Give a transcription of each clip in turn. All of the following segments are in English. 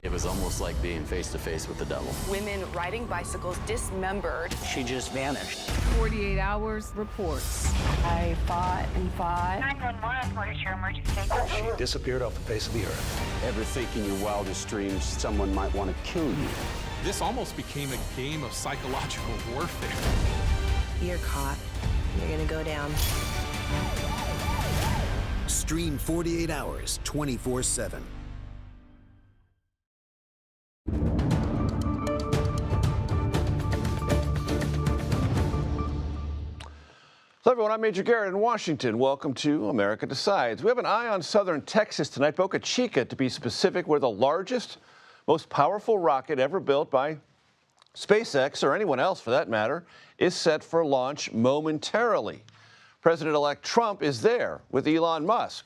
It was almost like being face to face with the devil. Women riding bicycles dismembered. She just vanished. 48 hours reports. I fought and fought. 911, what is your emergency? She disappeared off the face of the earth. Ever think in your wildest dreams someone might want to kill you? This almost became a game of psychological warfare. You're caught. You're gonna go down. Stream 48 hours, 24/7. Hello, everyone. I'm Major Garrett in Washington. Welcome to America Decides. We have an eye on southern Texas tonight, Boca Chica to be specific, where the largest, most powerful rocket ever built by SpaceX, or anyone else for that matter, is set for launch momentarily. President-elect Trump is there with Elon Musk.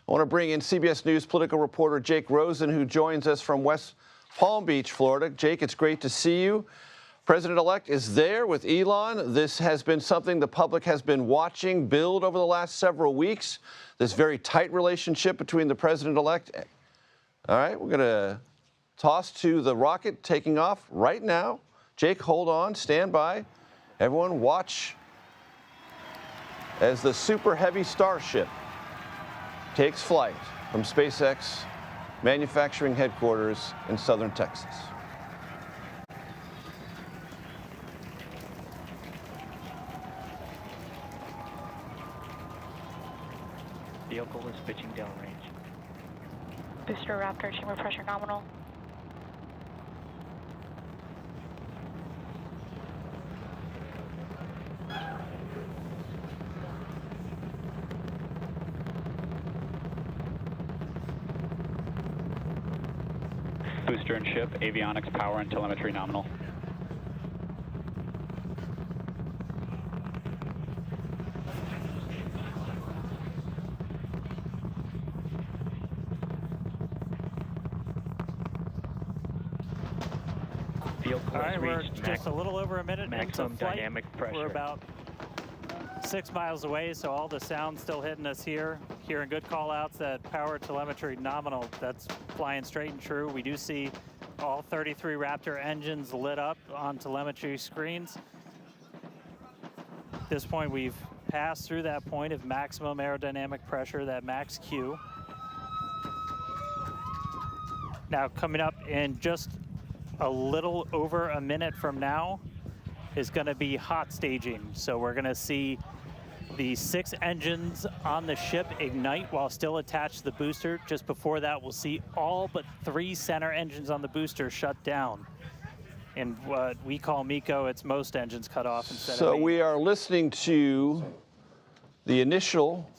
I want to bring in CBS News political reporter Jake Rosen, who joins us from West Palm Beach, Florida. Jake, it's great to see you. President-elect is there with Elon. This has been something the public has been watching build over the last several weeks, this very tight relationship between the president-elect. All right, we're going to toss to the rocket taking off right now. Jake, hold on, stand by. Everyone watch as the Super Heavy Starship takes flight from SpaceX manufacturing headquarters in southern Texas. Vehicle is pitching downrange. Booster Raptor, chamber pressure nominal. Booster and ship, avionics, power, and telemetry nominal. All right, we're just a little over a minute maximum into flight. Dynamic pressure. We're about 6 miles away, so all the sound's still hitting us here. Hearing good call-outs that power telemetry nominal, that's flying straight and true. We do see all 33 Raptor engines lit up on telemetry screens. At this point, we've passed through that point of maximum aerodynamic pressure, that max Q. Now, coming up in just a little over a minute from now is going to be hot staging. So we're going to see the 6 engines on the ship ignite while still attached to the booster. Just before that, we'll see all but 3 center engines on the booster shut down. And what we call MECO, it's most engines cut off instead of 8. So we are listening to the initial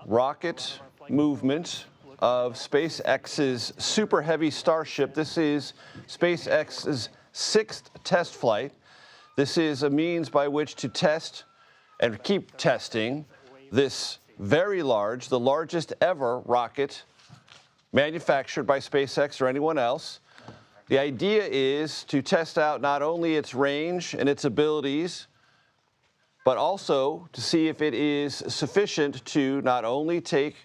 rocket movement of SpaceX's Super Heavy Starship. This is SpaceX's 6th test flight. This is a means by which to test and keep testing this very large, the largest ever rocket manufactured by SpaceX or anyone else. The idea is to test out not only its range and its abilities, but also to see if it is sufficient to not only take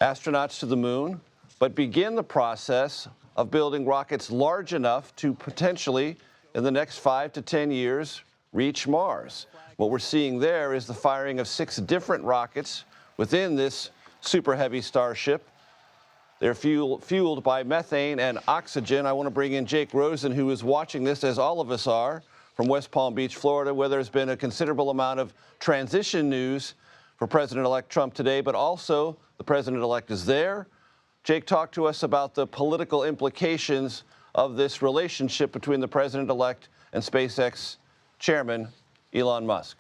astronauts to the moon, but begin the process of building rockets large enough to potentially, in the next 5 to 10 years, reach Mars. What we're seeing there is the firing of 6 different rockets within this Super Heavy Starship. They're fueled by methane and oxygen. I want to bring in Jake Rosen, who is watching this, as all of us are, from West Palm Beach, Florida, where there's been a considerable amount of transition news for President-elect Trump today, but also the president-elect is there. Jake, talk to us about the political implications of this relationship between the president-elect and SpaceX chairman, Elon Musk.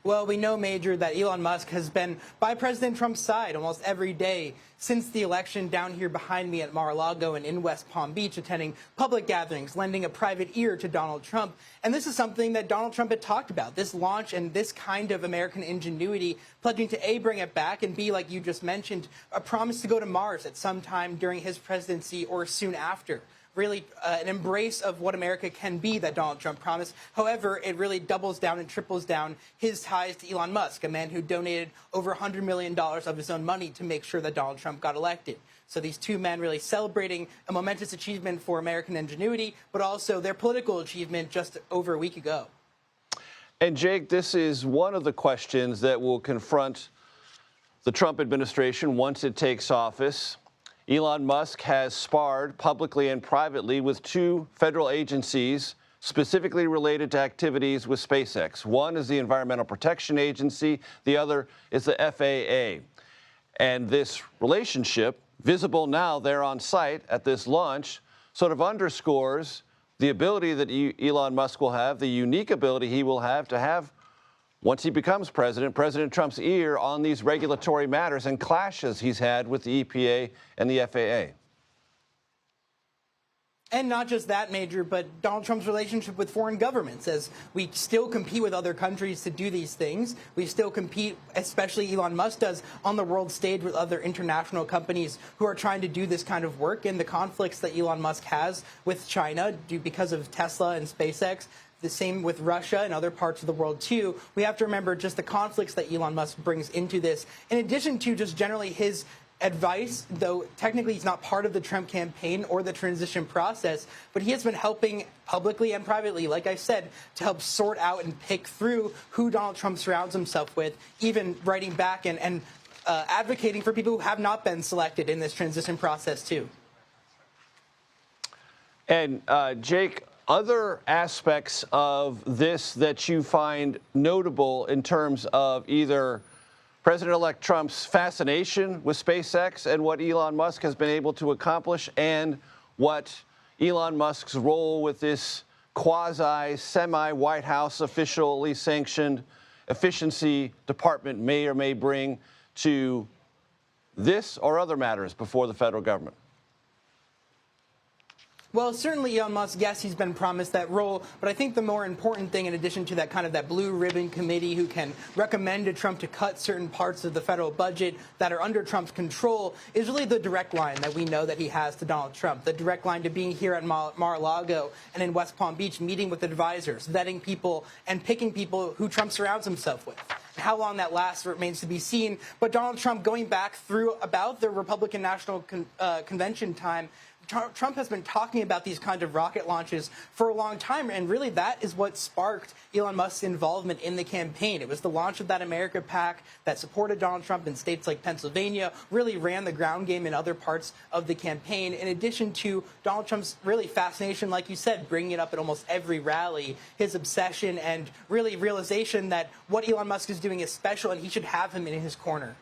Well, we know, Major, that Elon Musk has been by President Trump's side almost every day since the election, down here behind me at Mar-a-Lago and in West Palm Beach, attending public gatherings, lending a private ear to Donald Trump. And this is something that Donald Trump had talked about, this launch and this kind of American ingenuity, pledging to A, bring it back, and B, like you just mentioned, a promise to go to Mars at some time during his presidency or soon after. really an embrace of what America can be that Donald Trump promised. However, it really doubles down and triples down his ties to Elon Musk, a man who donated over $100 million of his own money to make sure that Donald Trump got elected. So these two men really celebrating a momentous achievement for American ingenuity, but also their political achievement just over a week ago. And Jake, this is one of the questions that will confront the Trump administration once it takes office. Elon Musk has sparred publicly and privately with two federal agencies specifically related to activities with SpaceX. One is the Environmental Protection Agency, the other is the FAA. And this relationship, visible now there on site at this launch, sort of underscores the ability that Elon Musk will have, the unique ability he will have to have, once he becomes president, President Trump's ear on these regulatory matters and clashes he's had with the EPA and the FAA. And not just that, Major, but Donald Trump's relationship with foreign governments, as we still compete with other countries to do these things. We still compete, especially Elon Musk does, on the world stage with other international companies who are trying to do this kind of work. And the conflicts that Elon Musk has with China because of Tesla and SpaceX, the same with Russia and other parts of the world, too. We have to remember just the conflicts that Elon Musk brings into this, in addition to just generally his advice, though technically he's not part of the Trump campaign or the transition process, but he has been helping publicly and privately, like I said, to help sort out and pick through who Donald Trump surrounds himself with, even writing back and advocating for people who have not been selected in this transition process, too. And Jake, other aspects of this that you find notable in terms of either President-elect Trump's fascination with SpaceX and what Elon Musk has been able to accomplish, and what Elon Musk's role with this quasi-semi-White House officially sanctioned efficiency department may or may bring to this or other matters before the federal government? Well, certainly Elon Musk, yes, he's been promised that role, but I think the more important thing, in addition to that kind of that blue ribbon committee who can recommend to Trump to cut certain parts of the federal budget that are under Trump's control, is really the direct line that we know that he has to Donald Trump, the direct line to being here at Mar-a-Lago and in West Palm Beach, meeting with advisors, vetting people, and picking people who Trump surrounds himself with. How long that lasts remains to be seen, but Donald Trump, going back through about the Republican National Convention time, Trump has been talking about these kind of rocket launches for a long time, and really that is what sparked Elon Musk's involvement in the campaign. It was the launch of that America PAC that supported Donald Trump in states like Pennsylvania, really ran the ground game in other parts of the campaign, in addition to Donald Trump's really fascination, like you said, bringing it up at almost every rally, his obsession and really realization that what Elon Musk is doing is special and he should have him in his corner.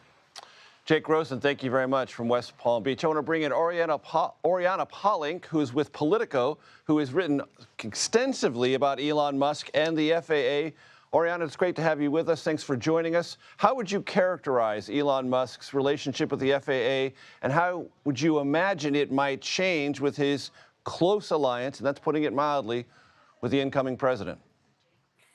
Jake Rosen, thank you very much from West Palm Beach. I want to bring in Oriana Polink, who is with Politico, who has written extensively about Elon Musk and the FAA. Oriana, it's great to have you with us. Thanks for joining us. How would you characterize Elon Musk's relationship with the FAA, and how would you imagine it might change with his close alliance, and that's putting it mildly, with the incoming president?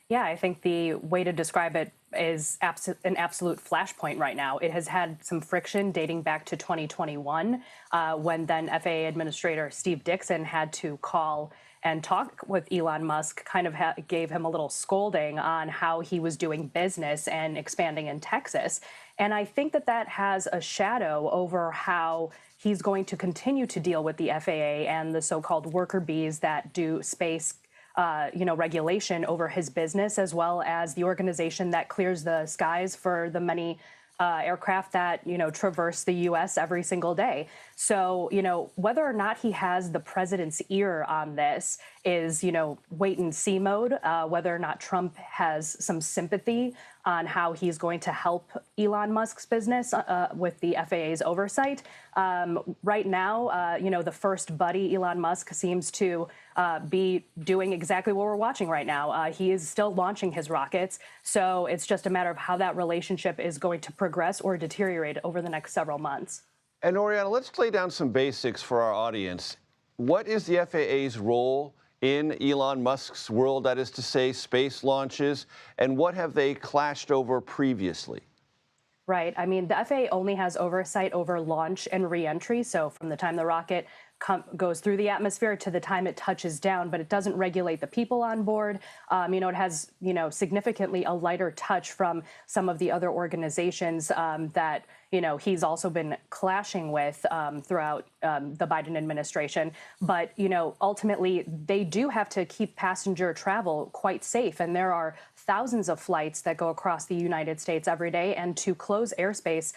Yeah, I think the way to describe it is an absolute flashpoint right now. It has had some friction dating back to 2021 when then FAA Administrator Steve Dixon had to call and talk with Elon Musk, kind of gave him a little scolding on how he was doing business and expanding in Texas. And I think that that has a shadow over how he's going to continue to deal with the FAA and the so-called worker bees that do space regulation over his business, as well as the organization that clears the skies for the many aircraft that, traverse the U.S. every single day. So, whether or not he has the president's ear on this is, wait and see mode, whether or not Trump has some sympathy on how he's going to help Elon Musk's business with the FAA's oversight. Right now, the first buddy, Elon Musk, seems to be doing exactly what we're watching right now. He is still launching his rockets, so it's just a matter of how that relationship is going to progress or deteriorate over the next several months. And Oriana, let's lay down some basics for our audience. What is the FAA's role in Elon Musk's world, that is to say, space launches, and what have they clashed over previously? Right. I mean, the FAA only has oversight over launch and reentry. So from the time the rocket goes through the atmosphere to the time it touches down, but it doesn't regulate the people on board. It has, significantly a lighter touch from some of the other organizations that, he's also been clashing with throughout the Biden administration. But, ultimately, they do have to keep passenger travel quite safe. And there are thousands of flights that go across the United States every day. And to close airspace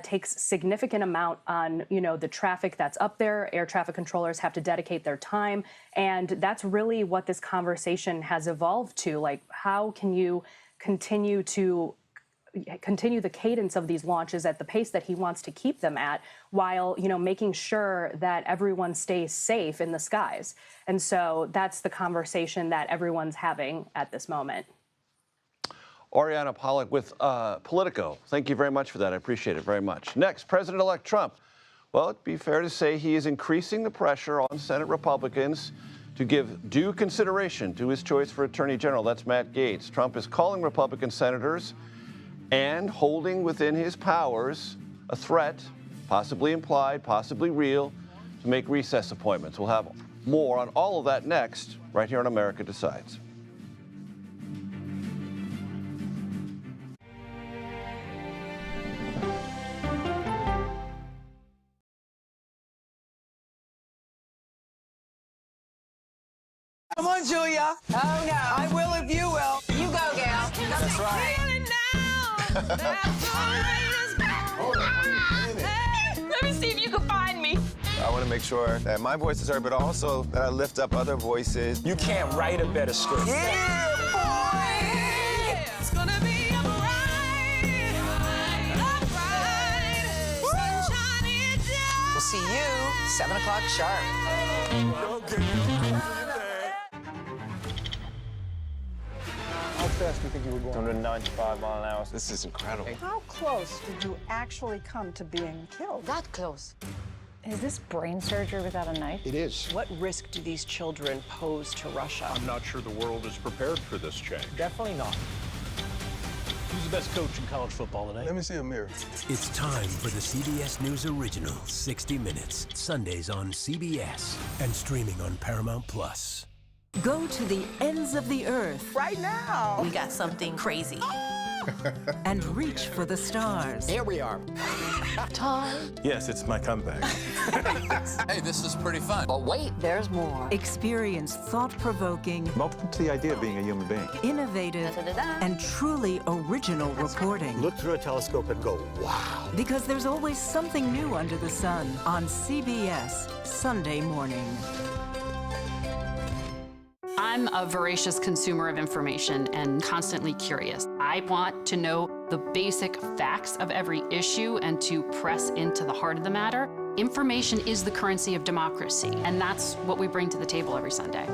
takes significant amount on, the traffic that's up there. Air traffic controllers have to dedicate their time. And that's really what this conversation has evolved to. Like, how can you continue the cadence of these launches at the pace that he wants to keep them at while, making sure that everyone stays safe in the skies? And so that's the conversation that everyone's having at this moment. Oriana Pollock with Politico. Thank you very much for that. I appreciate it very much. Next, President-elect Trump. Well, it'd be fair to say he is increasing the pressure on Senate Republicans to give due consideration to his choice for Attorney General. That's Matt Gaetz. Trump is calling Republican senators and holding within his powers a threat, possibly implied, possibly real, to make recess appointments. We'll have more on all of that next, right here on America Decides. Come on, Julia. Oh, no. I will if you will. You go, gal. That's right. Let me see if you can find me. I want to make sure that my voice is heard, but also that I lift up other voices. You can't write a better script. Yeah, boy! It's gonna be a ride. We'll see you 7 o'clock sharp. How fast do you think you were going? 195 miles an hour. This is incredible. How close did you actually come to being killed? That close. Is this brain surgery without a knife? It is. What risk do these children pose to Russia? I'm not sure the world is prepared for this change. Definitely not. Who's the best coach in college football today? Let me see a mirror. It's time for the CBS News original, 60 Minutes. Sundays on CBS and streaming on Paramount Plus. Go to the ends of the earth. Right now. We got something crazy. And reach for the stars. Here we are. Time. Yes, it's my comeback. Hey, this is pretty fun. But wait, there's more. Experience thought-provoking, Welcome to the idea of being a human being. innovative, and truly original reporting. Look through a telescope and go, wow. Because there's always something new under the sun on CBS Sunday morning. I'm a voracious consumer of information and constantly curious. I want to know the basic facts of every issue and to press into the heart of the matter. Information is the currency of democracy, and that's what we bring to the table every Sunday.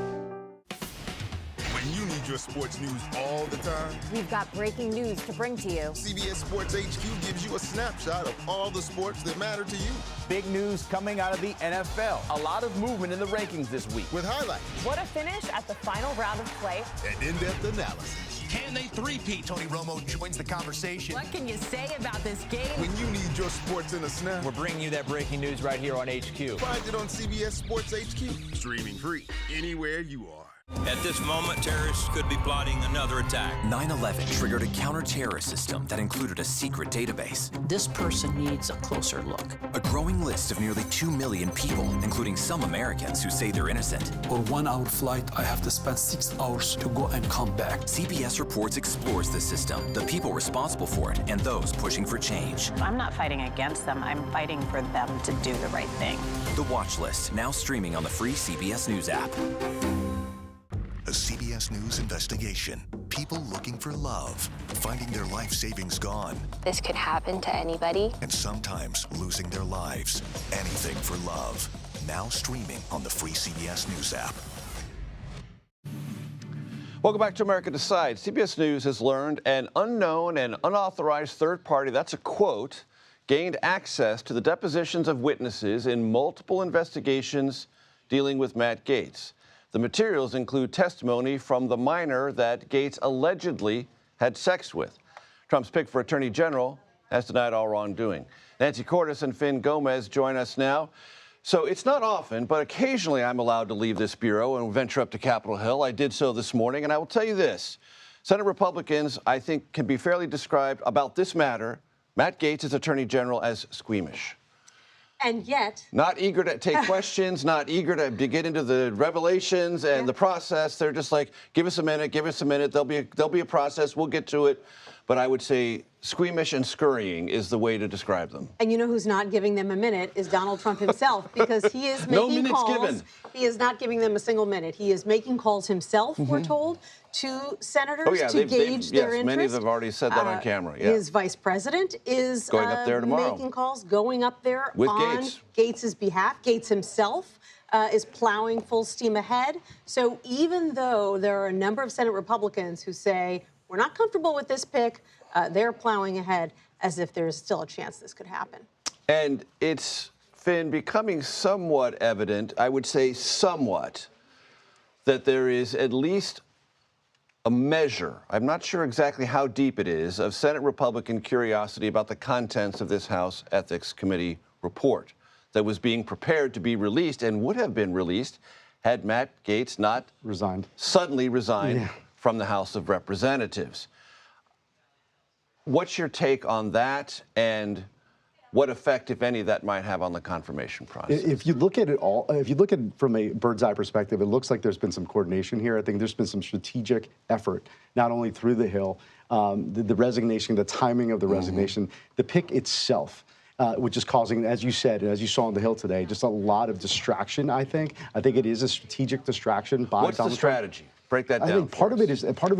When you need your sports news all the time, we've got breaking news to bring to you. CBS Sports HQ gives you a snapshot of all the sports that matter to you. Big news coming out of the NFL. A lot of movement in the rankings this week. With highlights. What a finish at the final round of play. And in-depth analysis. Can they three-peat? Tony Romo joins the conversation. What can you say about this game? When you need your sports in a snap, we're bringing you that breaking news right here on HQ. Find it on CBS Sports HQ. Streaming free anywhere you are. At this moment, terrorists could be plotting another attack. 9/11 triggered a counter-terrorist system that included a secret database. This person needs a closer look. A growing list of nearly 2 million people, including some Americans who say they're innocent. For 1 hour flight, I have to spend 6 hours to go and come back. CBS Reports explores the system, the people responsible for it, and those pushing for change. I'm not fighting against them. I'm fighting for them to do the right thing. The Watch List, now streaming on the free CBS News app. A CBS News investigation. People looking for love, finding their life savings gone. This could happen to anybody. And sometimes losing their lives. Anything for love. Now streaming on the free CBS News app. Welcome back to America Decides. CBS News has learned an unknown and unauthorized third party, that's a quote, gained access to the depositions of witnesses in multiple investigations dealing with Matt Gaetz. The materials include testimony from the minor that Gaetz allegedly had sex with. Trump's pick for Attorney General has denied all wrongdoing. Nancy Cordes and Finn Gomez join us now. So it's not often, but occasionally I'm allowed to leave this bureau and venture up to Capitol Hill. I did so this morning, and I will tell you this. Senate Republicans, I think, can be fairly described about this matter, Matt Gaetz as Attorney General, as squeamish. And yet... Not eager to take questions, not eager to get into the revelations and the process. They're just like, give us a minute, give us a minute. There'll be a process. We'll get to it. But I would say squeamish and scurrying is the way to describe them. And you know who's not giving them a minute is Donald Trump himself, because he is making no minutes calls. Given. He is not giving them a single minute. He is making calls himself, we're told, to senators to gauge their interest. Many of them have already said that on camera. Yeah. His vice president is going up there tomorrow. Making calls, going up there with on Gaetz. Gaetz's behalf. Gaetz himself is plowing full steam ahead. So even though there are a number of Senate Republicans who say, we're not comfortable with this pick, they're plowing ahead as if there's still a chance this could happen. And it's, Finn, becoming somewhat evident, I would say somewhat, that there is at least a measure, I'm not sure exactly how deep it is, of Senate Republican curiosity about the contents of this House Ethics Committee report that was being prepared to be released and would have been released had Matt Gaetz not suddenly resigned from the House of Representatives. What's your take on that, and what effect, if any, that might have on the confirmation process? If you look at it all, if you look at it from a bird's eye perspective, it looks like there's been some coordination here. I think there's been some strategic effort, not only through the Hill, the resignation, the timing of the resignation, the pick itself. Which is causing, as you said, and as you saw on the Hill today, just a lot of distraction, I think. I think it is a strategic distraction by What's the strategy? Break that down. I think part of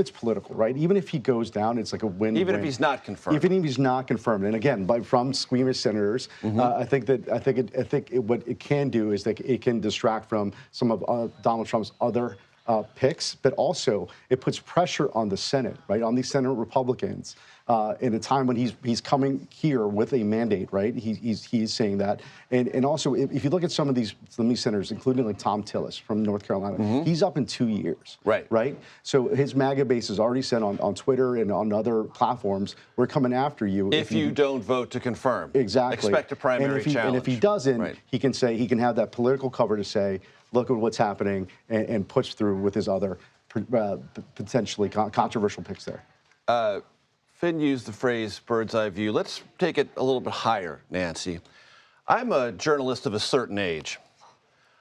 it's political, right? Even if he goes down, it's like a win-win. Even if he's not confirmed. Even if he's not confirmed, and again, from squeamish senators, I think what it can do is that it can distract from some of Donald Trump's other picks, but also it puts pressure on the Senate, right? On these Senate Republicans. In a time when he's coming here with a mandate, right? He's saying that, and also if you look at some of these senators, including like Tom Tillis from North Carolina, he's up in 2 years, right? So his MAGA base has already said on Twitter and on other platforms, we're coming after you if you don't vote to confirm. Exactly. Expect a primary challenge. And if he doesn't, he can say he can have that political cover to say, look at what's happening, and push through with his other potentially controversial picks there. Finn used the phrase bird's eye view. Let's take it a little bit higher, Nancy. I'm a journalist of a certain age.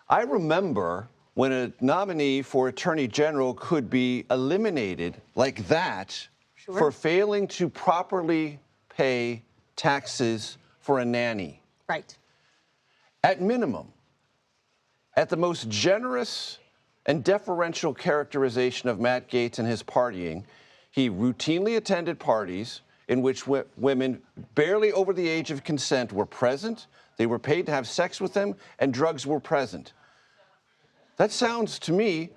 I remember when a nominee for Attorney General could be eliminated like that for failing to properly pay taxes for a nanny. Right. At minimum, at the most generous and deferential characterization of Matt Gaetz and his partying, he routinely attended parties in which women barely over the age of consent were present, they were paid to have sex with them, and drugs were present. That sounds to me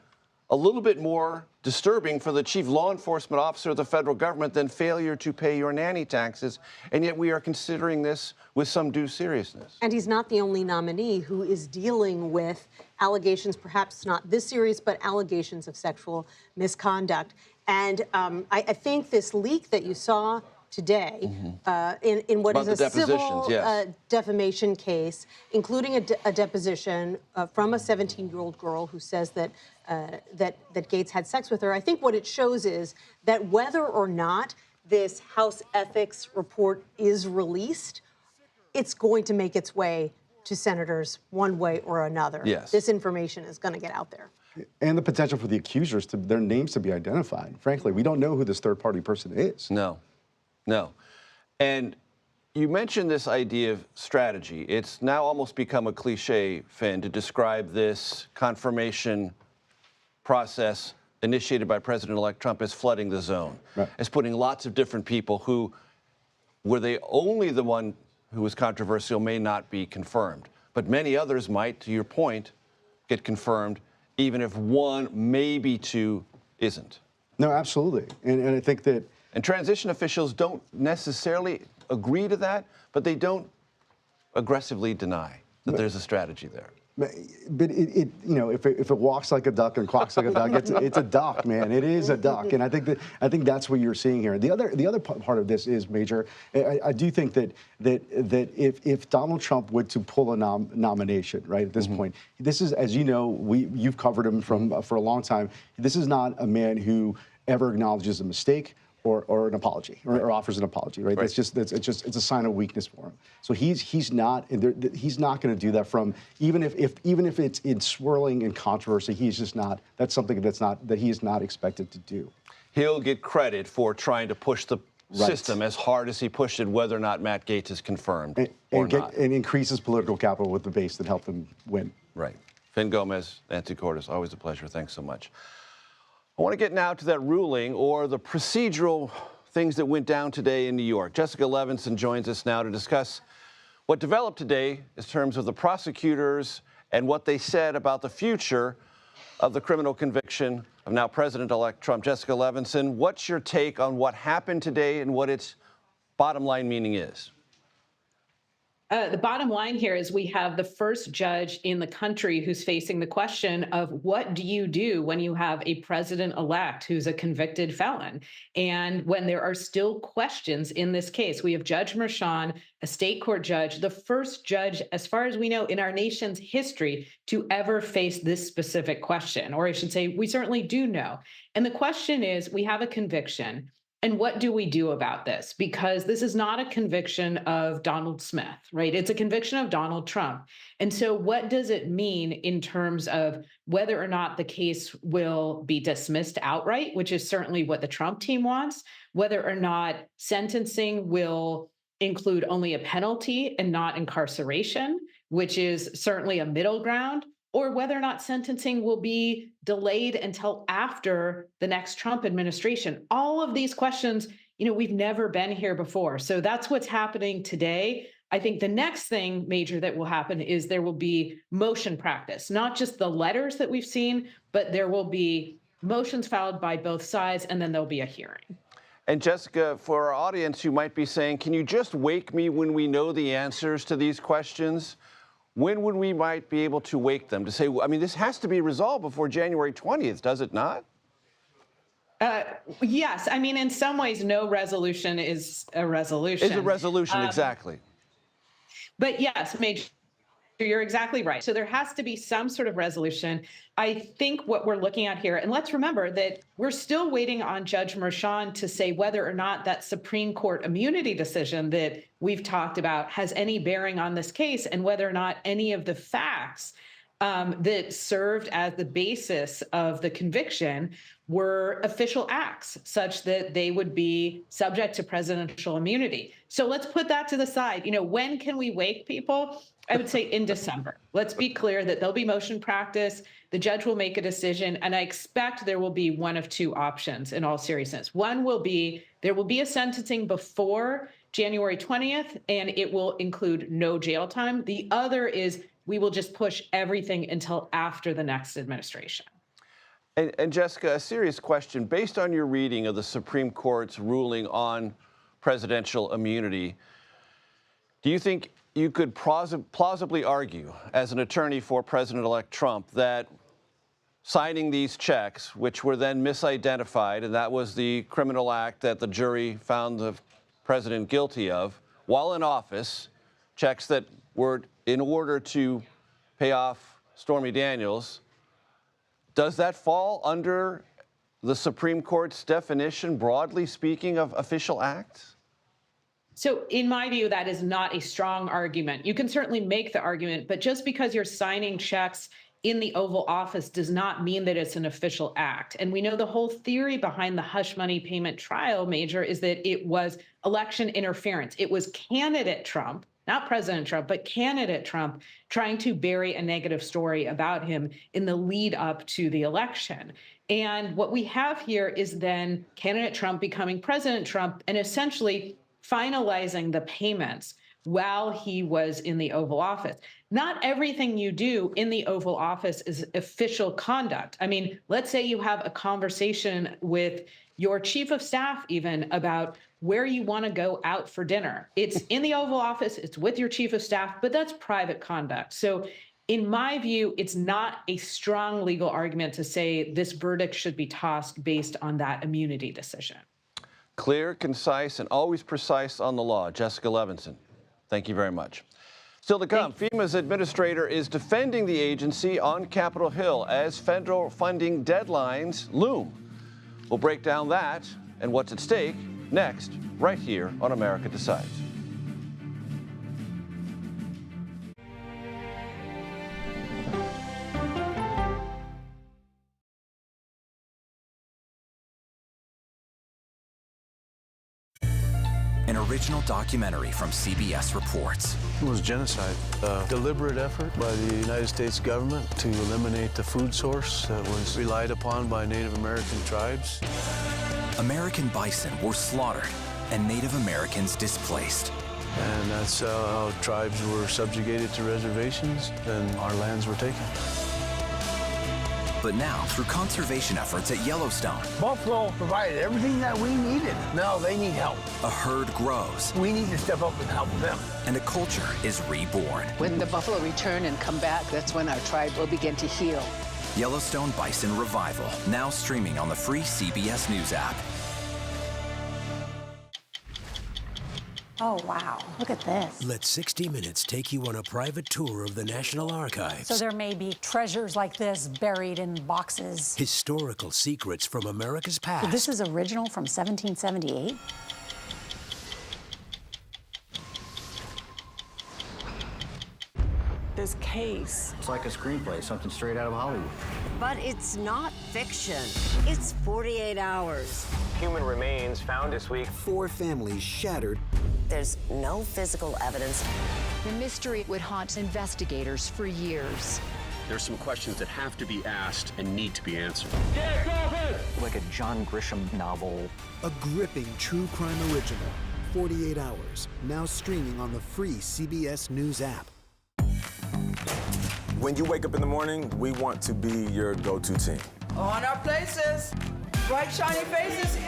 a little bit more disturbing for the chief law enforcement officer of the federal government than failure to pay your nanny taxes, and yet we are considering this with some due seriousness. And he's not the only nominee who is dealing with allegations, perhaps not this serious, but allegations of sexual misconduct. And I think this leak that you saw today in what is a civil defamation case, including a deposition from a 17-year-old girl who says that Gaetz had sex with her, I think what it shows is that whether or not this House ethics report is released, it's going to make its way to senators one way or another. Yes. This information is going to get out there. And the potential for the accusers, their names to be identified. Frankly, we don't know who this third-party person is. No. And you mentioned this idea of strategy. It's now almost become a cliche, Finn, to describe this confirmation process initiated by President-elect Trump as flooding the zone, as putting lots of different people who, were they only the one who was controversial, may not be confirmed. But many others might, to your point, get confirmed, even if one, maybe two, isn't. No, absolutely. And I think that... And transition officials don't necessarily agree to that, but they don't aggressively deny. that there's a strategy there. But if it walks like a duck and quacks like a duck, it's a duck, man. It is a duck, and I think that's what you're seeing here. The other part of this is, Major. I do think that if Donald Trump were to pull a nomination, right, at this point, this is, as you know, you've covered him for a long time. This is not a man who ever acknowledges a mistake or an apology, or offers an apology, right? It's a sign of weakness for him. So he's not going to do that. From even if it's in swirling in controversy, he's just not. That's something that he is not expected to do. He'll get credit for trying to push the system as hard as he pushed it, whether or not Matt Gaetz is confirmed or not. And increases political capital with the base that helped him win. Right. Finn Gomez, Nancy Cordes, always a pleasure. Thanks so much. I want to get now to that ruling, or the procedural things that went down today in New York. Jessica Levinson joins us now to discuss what developed today in terms of the prosecutors and what they said about the future of the criminal conviction of now President-elect Trump. Jessica Levinson, what's your take on what happened today and what its bottom line meaning is? The bottom line here is we have the first judge in the country who's facing the question of what do you do when you have a president-elect who's a convicted felon? And when there are still questions in this case, we have Judge Merchan, a state court judge, the first judge, as far as we know, in our nation's history to ever face this specific question. Or I should say, we certainly do know. And the question is, we have a conviction. And what do we do about this? Because this is not a conviction of Donald Smith, right? It's a conviction of Donald Trump. And so what does it mean in terms of whether or not the case will be dismissed outright, which is certainly what the Trump team wants, whether or not sentencing will include only a penalty and not incarceration, which is certainly a middle ground, or whether or not sentencing will be delayed until after the next Trump administration. All of these questions, we've never been here before. So that's what's happening today. I think the next thing, Major, that will happen is there will be motion practice, not just the letters that we've seen, but there will be motions filed by both sides, and then there'll be a hearing. And Jessica, for our audience who might be saying, can you just wake me when we know the answers to these questions? When would we might be able to wake them to say, I mean, this has to be resolved before January 20th, does it not? Yes. I mean, in some ways, no resolution is a resolution. Is a resolution, exactly. But yes, Major, you're exactly right. So there has to be some sort of resolution. I think what we're looking at here, and let's remember that we're still waiting on Judge Merchan to say whether or not that Supreme Court immunity decision that we've talked about has any bearing on this case, and whether or not any of the facts that served as the basis of the conviction were official acts such that they would be subject to presidential immunity. So let's put that to the side. When can we wake people? I would say in December. Let's be clear that there'll be motion practice. The judge will make a decision, and I expect there will be one of two options in all seriousness. One will be there will be a sentencing before January 20th, and it will include no jail time. The other is we will just push everything until after the next administration. And Jessica, a serious question. Based on your reading of the Supreme Court's ruling on presidential immunity, do you think you could plausibly argue, as an attorney for President-elect Trump, that signing these checks, which were then misidentified, and that was the criminal act that the jury found the president guilty of, while in office, checks that were in order to pay off Stormy Daniels, does that fall under the Supreme Court's definition, broadly speaking, of official acts? So in my view, that is not a strong argument. You can certainly make the argument, but just because you're signing checks in the Oval Office does not mean that it's an official act. And we know the whole theory behind the hush money payment trial, Major, is that it was election interference. It was candidate Trump, not President Trump, but candidate Trump trying to bury a negative story about him in the lead up to the election. And what we have here is then candidate Trump becoming President Trump and essentially finalizing the payments while he was in the Oval Office. Not everything you do in the Oval Office is official conduct. I mean, let's say you have a conversation with your chief of staff even about where you want to go out for dinner. It's in the Oval Office, it's with your chief of staff, but that's private conduct. So in my view, it's not a strong legal argument to say this verdict should be tossed based on that immunity decision. Clear, concise, and always precise on the law. Jessica Levinson, thank you very much. Still to come, FEMA's administrator is defending the agency on Capitol Hill as federal funding deadlines loom. We'll break down that and what's at stake next, right here on America Decides. An original documentary from CBS reports. It was genocide, a deliberate effort by the United States government to eliminate the food source that was relied upon by Native American tribes. American bison were slaughtered and Native Americans displaced. And that's how tribes were subjugated to reservations and our lands were taken. But now, through conservation efforts at Yellowstone, Buffalo provided everything that we needed. Now they need help. a herd grows We need to step up and help them. and a culture is reborn. When the buffalo return and come back, that's when our tribe will begin to heal. Yellowstone Bison Revival, now streaming on the free CBS News app. Oh, wow. Look at this. Let 60 Minutes take you on a private tour of the National Archives. So there may be treasures like this buried in boxes. Historical secrets from America's past. So this is original from 1778? This case. It's like a screenplay, something straight out of Hollywood. But it's not fiction. It's 48 hours. Human remains found this week. 4 families shattered. There's no physical evidence. The mystery would haunt investigators for years. There's some questions that have to be asked and need to be answered. Like a John Grisham novel. A gripping true crime original. 48 Hours, now streaming on the free CBS News app. When you wake up in the morning, we want to be your go-to team. On our places. Bright, shiny faces.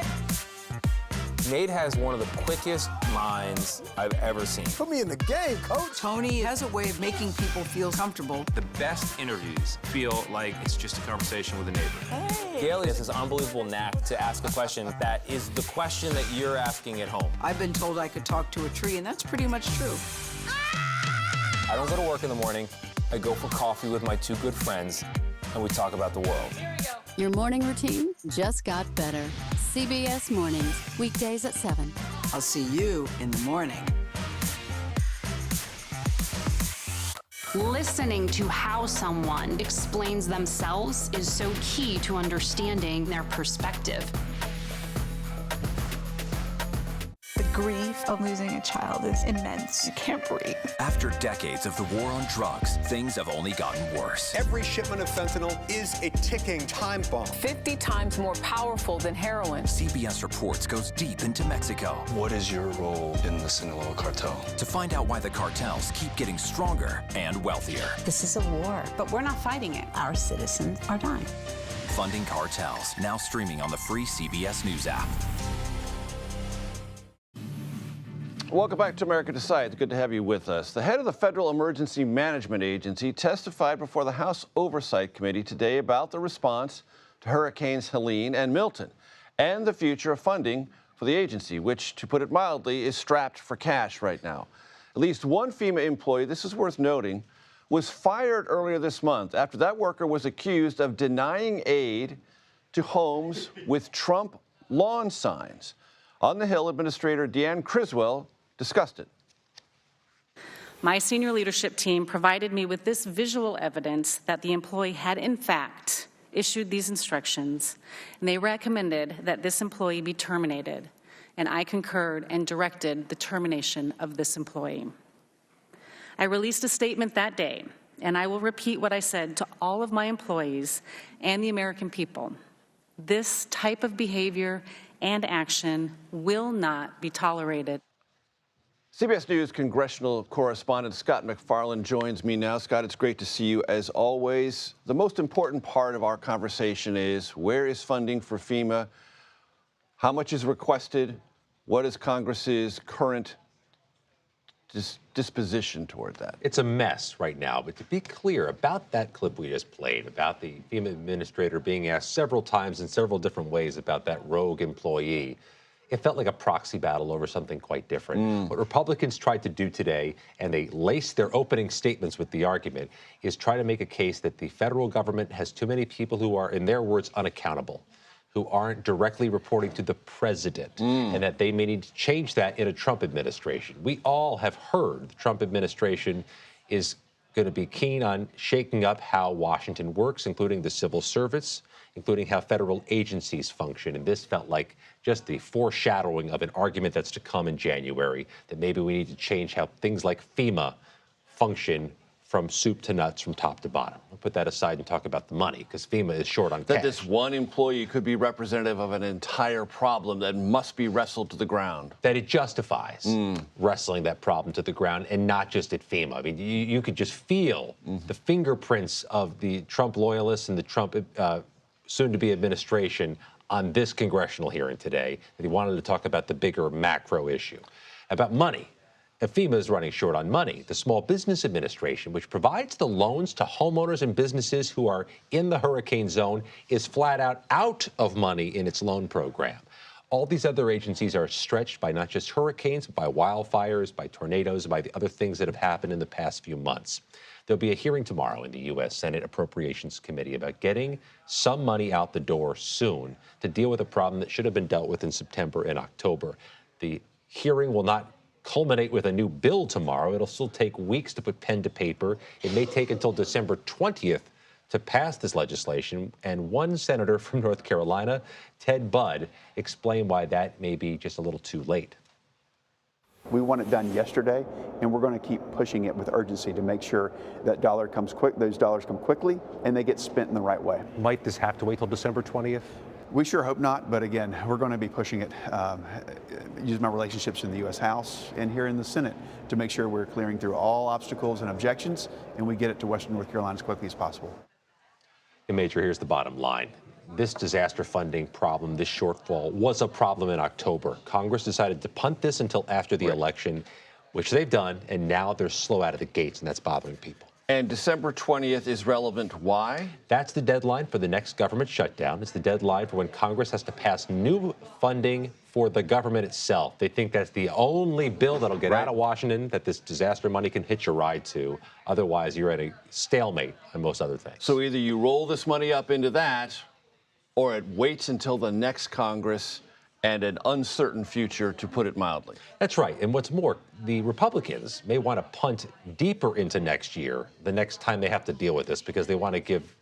Nate has one of the quickest minds I've ever seen. Put me in the game, coach. Tony has a way of making people feel comfortable. The best interviews feel like it's just a conversation with a neighbor. Hey. Gail has this unbelievable knack to ask a question that is the question that you're asking at home. I've been told I could talk to a tree, and that's pretty much true. I don't go to work in the morning. I go for coffee with my 2 good friends, and we talk about the world. Your morning routine just got better. CBS Mornings, weekdays at 7. I'll see you in the morning. Listening to how someone explains themselves is so key to understanding their perspective. The grief of losing a child is immense. You can't breathe. After decades of the war on drugs, things have only gotten worse. Every shipment of fentanyl is a ticking time bomb. 50 times more powerful than heroin. CBS Reports goes deep into Mexico. What is your role in the Sinaloa cartel? To find out why the cartels keep getting stronger and wealthier. This is a war, but we're not fighting it. Our citizens are dying. Funding Cartels, now streaming on the free CBS News app. Welcome back to America Decides. Good to have you with us. The head of the Federal Emergency Management Agency testified before the House Oversight Committee today about the response to Hurricanes Helene and Milton and the future of funding for the agency, which, to put it mildly, is strapped for cash right now. At least one FEMA employee, this is worth noting, was fired earlier this month after that worker was accused of denying aid to homes with Trump lawn signs. On the Hill, Administrator Deanne Criswell discussed it. My senior leadership team provided me with this visual evidence that the employee had, in fact, issued these instructions, and they recommended that this employee be terminated, and I concurred and directed the termination of this employee. I released a statement that day, and I will repeat what I said to all of my employees and the American people. This type of behavior and action will not be tolerated. CBS News congressional correspondent Scott McFarland joins me now. Scott, it's great to see you as always. The most important part of our conversation is where is funding for FEMA? How much is requested? What is Congress's current disposition toward that? It's a mess right now, but to be clear about that clip we just played, about the FEMA administrator being asked several times in several different ways about that rogue employee, it felt like a proxy battle over something quite different. What Republicans tried to do today, and they laced their opening statements with the argument, is try to make a case that the federal government has too many people who are, in their words, unaccountable, who aren't directly reporting to the president, and that they may need to change that in a Trump administration. We all have heard the Trump administration is going to be keen on shaking up how Washington works, including the civil service, including how federal agencies function. And this felt like just the foreshadowing of an argument that's to come in January, that maybe we need to change how things like FEMA function from soup to nuts, from top to bottom. We'll put that aside and talk about the money, because FEMA is short on cash. That this one employee could be representative of an entire problem that must be wrestled to the ground. That it justifies wrestling that problem to the ground, and not just at FEMA. I mean, you could just feel the fingerprints of the Trump loyalists and the Trump soon-to-be administration on this congressional hearing today, that he wanted to talk about the bigger macro issue, about money. FEMA is running short on money. The Small Business Administration, which provides the loans to homeowners and businesses who are in the hurricane zone, is flat out of money in its loan program. All these other agencies are stretched by not just hurricanes, but by wildfires, by tornadoes, by the other things that have happened in the past few months. There'll be a hearing tomorrow in the U.S. Senate Appropriations Committee about getting some money out the door soon to deal with a problem that should have been dealt with in September and October. The hearing will not culminate with a new bill tomorrow. It'll still take weeks to put pen to paper. It may take until December 20th to pass this legislation. And one senator from North Carolina, Ted Budd, explained why that may be just a little too late. We want it done yesterday, and we're going to keep pushing it with urgency to make sure that those dollars come quickly and they get spent in the right way. Might this have to wait till December 20th? We sure hope not, but again, we're going to be pushing it, using my relationships in the U.S. House and here in the Senate to make sure we're clearing through all obstacles and objections, and we get it to Western North Carolina as quickly as possible. And Major, here's the bottom line. This disaster funding problem, this shortfall, was a problem in October. Congress decided to punt this until after the election, which they've done, and now they're slow out of the gates, and that's bothering people. And December 20th is relevant. Why? That's the deadline for the next government shutdown. It's the deadline for when Congress has to pass new funding for the government itself. They think that's the only bill that'll get out of Washington that this disaster money can hitch a ride to. Otherwise, you're at a stalemate on most other things. So either you roll this money up into that, or it waits until the next Congress and an uncertain future, to put it mildly. That's right. And what's more, the Republicans may want to punt deeper into next year, the next time they have to deal with this, because they want to give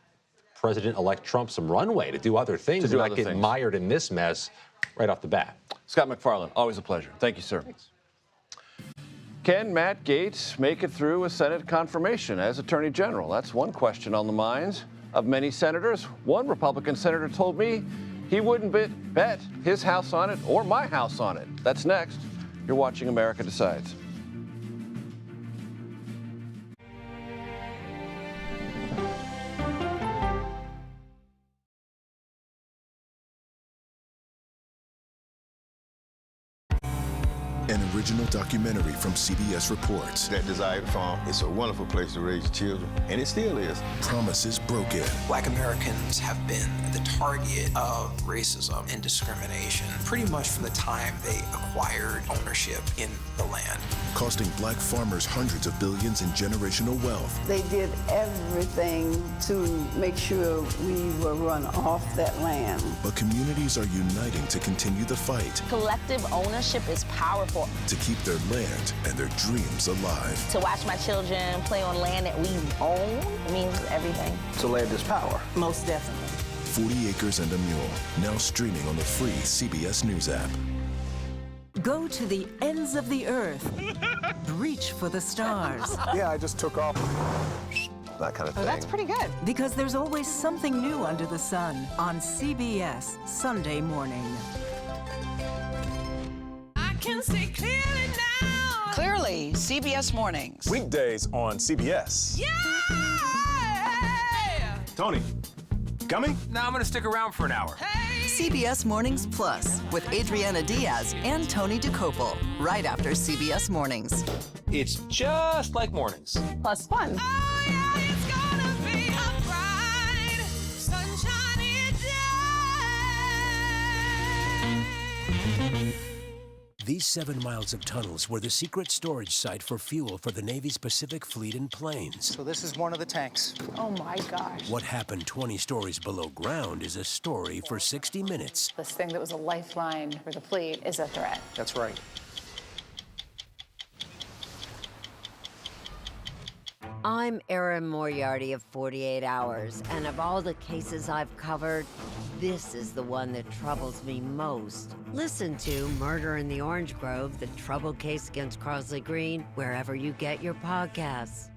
President-elect Trump some runway to do other things and not get mired in this mess right off the bat. Scott McFarland, always a pleasure. Thank you, sir. Thanks. Can Matt Gaetz make it through a Senate confirmation as Attorney General? That's one question on the minds of many senators. One Republican senator told me he wouldn't bet his house on it or my house on it. That's next. You're watching America Decides. An original documentary from CBS Reports. That desired farm, it's a wonderful place to raise children, and it still is. Promises broken. Black Americans have been the target of racism and discrimination pretty much from the time they acquired ownership in the land. Costing black farmers hundreds of billions in generational wealth. They did everything to make sure we were run off that land. But communities are uniting to continue the fight. Collective ownership is powerful. To keep their land and their dreams alive. To watch my children play on land that we own means everything. So land is power. Most definitely. 40 Acres and a Mule, now streaming on the free CBS News app. Go to the ends of the earth. Reach for the stars. Yeah, I just took off. That kind of thing. Oh, that's pretty good. Because there's always something new under the sun on CBS Sunday morning. Can see clearly now. Clearly, CBS Mornings. Weekdays on CBS. Yeah! Tony, coming? No, I'm gonna stick around for an hour. Hey! CBS Mornings Plus with Adriana Diaz and Tony DeCopel, right after CBS Mornings. It's just like mornings. Plus fun. These 7 miles of tunnels were the secret storage site for fuel for the Navy's Pacific Fleet in planes. So this is one of the tanks. Oh my gosh. What happened 20 stories below ground is a story for 60 Minutes. This thing that was a lifeline for the fleet is a threat. That's right. I'm Erin Moriarty of 48 Hours, and of all the cases I've covered, this is the one that troubles me most. Listen to Murder in the Orange Grove, the troubled case against Crosley Green, wherever you get your podcasts.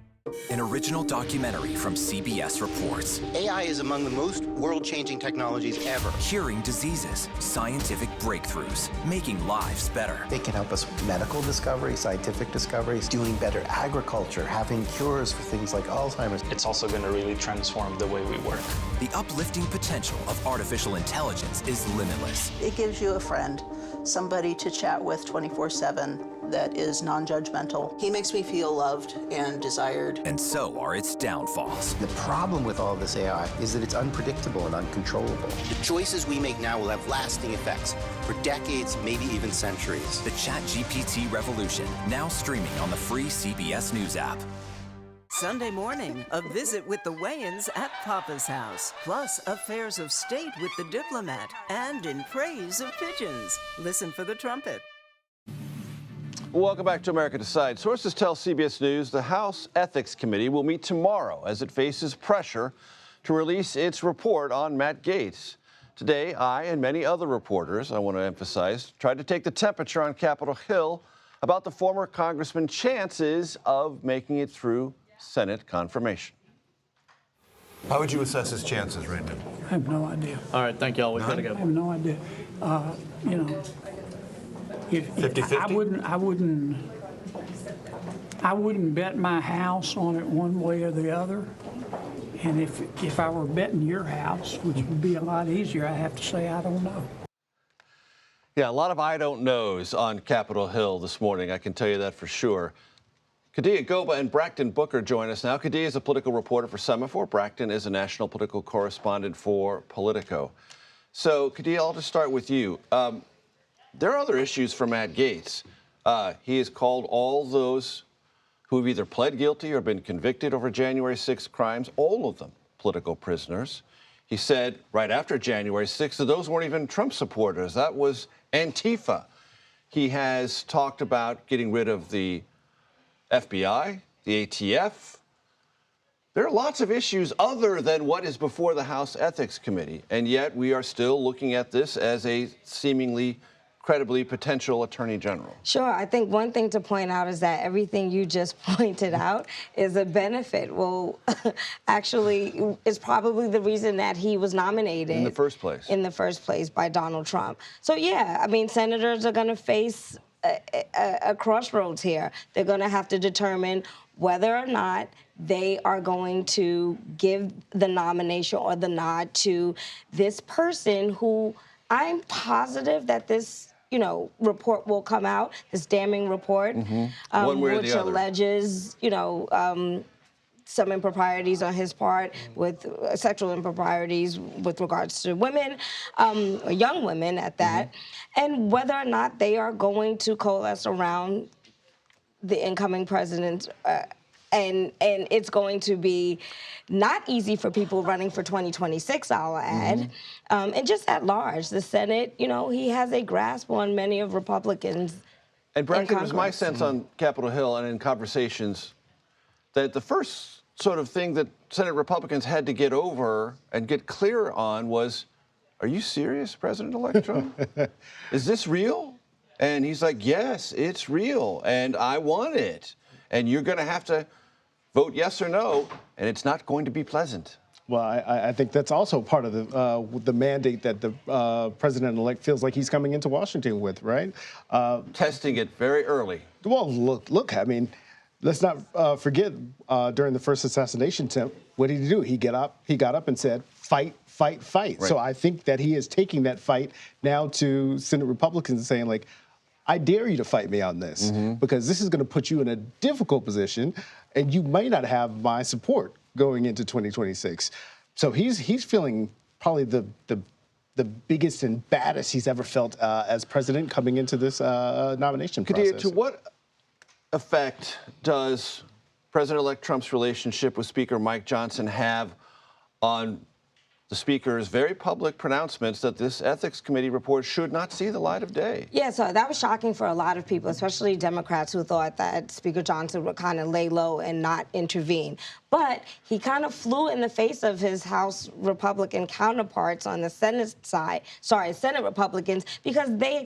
An original documentary from CBS reports. AI is among the most world-changing technologies ever. Curing diseases, scientific breakthroughs, making lives better. It can help us with medical discoveries, scientific discoveries, doing better agriculture, having cures for things like Alzheimer's. It's also going to really transform the way we work. The uplifting potential of artificial intelligence is limitless. It gives you a friend, somebody to chat with 24/7 that is non-judgmental. He makes me feel loved and desired. And so are its downfalls. The problem with all this AI is that it's unpredictable and uncontrollable. The choices we make now will have lasting effects for decades, maybe even centuries. The ChatGPT revolution, now streaming on the free CBS News app. Sunday morning, a visit with the Wayans at Papa's house, plus affairs of state with the diplomat, and in praise of pigeons. Listen for the trumpet. Welcome back to America Decides. Sources tell CBS News the House Ethics Committee will meet tomorrow as it faces pressure to release its report on Matt Gaetz. Today, I and many other reporters, I want to emphasize, tried to take the temperature on Capitol Hill about the former congressman's chances of making it through Senate confirmation. How would you assess his chances right now? I have no idea. All right, thank y'all. We gotta go. I have no idea. You know, if 50-50? I wouldn't bet my house on it one way or the other. And if I were betting your house, which would be a lot easier, I have to say I don't know. Yeah, a lot of I don't knows on Capitol Hill this morning. I can tell you that for sure. Kadia Goba and Braxton Booker join us now. Kadia is a political reporter for Semaphore. Braxton is a national political correspondent for Politico. So, Kadia, I'll just start with you. There are other issues for Matt Gaetz. He has called all those who have either pled guilty or been convicted over January 6th crimes, all of them political prisoners. He said right after January 6th that those weren't even Trump supporters. That was Antifa. He has talked about getting rid of the FBI, the ATF. There are lots of issues other than what is before the House Ethics Committee, and yet we are still looking at this as a seemingly credibly potential attorney general. Sure. I think one thing to point out is that everything you just pointed out is a benefit. Well, actually, is probably the reason that he was nominated in the first place. In the first place by Donald Trump. So yeah, I mean, senators are going to face a crossroads here. They're going to have to determine whether or not they are going to give the nomination or the nod to this person who I'm positive that this, report will come out, this damning report, which alleges, some improprieties on his part with sexual improprieties with regards to women, young women at that, and whether or not they are going to coalesce around the incoming president. And it's going to be not easy for people running for 2026, I'll add, and just at large. The Senate, he has a grasp on many of Republicans. And Braxton, it was my sense on Capitol Hill and in conversations that the first sort of thing that Senate Republicans had to get over and get clear on was, are you serious, President-elect Trump? Is this real? And he's like, yes, it's real, and I want it. And you're going to have to vote yes or no, and it's not going to be pleasant. Well, I think that's also part of the mandate that the president-elect feels like he's coming into Washington with, right? Testing it very early. Well, look, I mean, let's not forget during the first assassination attempt, what did he do? He got up and said, fight, fight, fight. Right. So I think that he is taking that fight now to Senate Republicans and saying, like, I dare you to fight me on this because this is going to put you in a difficult position and you may not have my support going into 2026. So he's feeling probably the biggest and baddest he's ever felt as president coming into this nomination process. To what effect does President-elect Trump's relationship with Speaker Mike Johnson have on the Speaker's very public pronouncements that this Ethics Committee report should not see the light of day? Yeah, so that was shocking for a lot of people, especially Democrats who thought that Speaker Johnson would kind of lay low and not intervene. But he kind of flew in the face of his House Republican counterparts on the Senate side, Senate Republicans, because they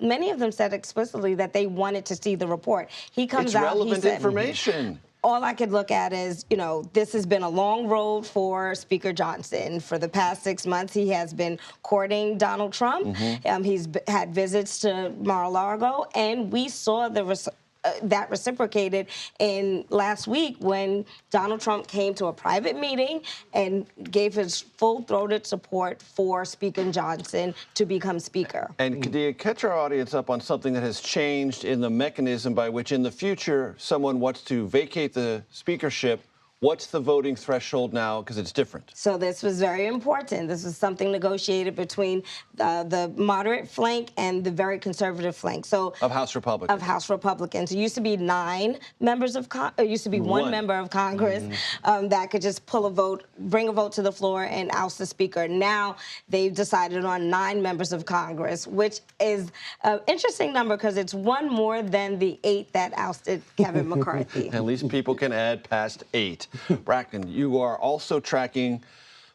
many of them said explicitly that they wanted to see the report. He comes out, relevant he said, information. All I could look at is, this has been a long road for Speaker Johnson. For the past 6 months, he has been courting Donald Trump. He's had visits to Mar-a-Lago, and we saw that reciprocated in last week when Donald Trump came to a private meeting and gave his full-throated support for Speaker Johnson to become Speaker. And Kadia, catch our audience up on something that has changed in the mechanism by which in the future someone wants to vacate the speakership. What's the voting threshold now? Because it's different. So this was very important. This was something negotiated between the moderate flank and the very conservative flank. So of House Republicans. Of House Republicans. It used to be 9 members of it used to be one member of Congress that could just pull a vote, bring a vote to the floor, and oust the Speaker. Now they've decided on 9 members of Congress, which is an interesting number because it's one more than the 8 that ousted Kevin McCarthy. At least people can add past 8. Bracken, you are also tracking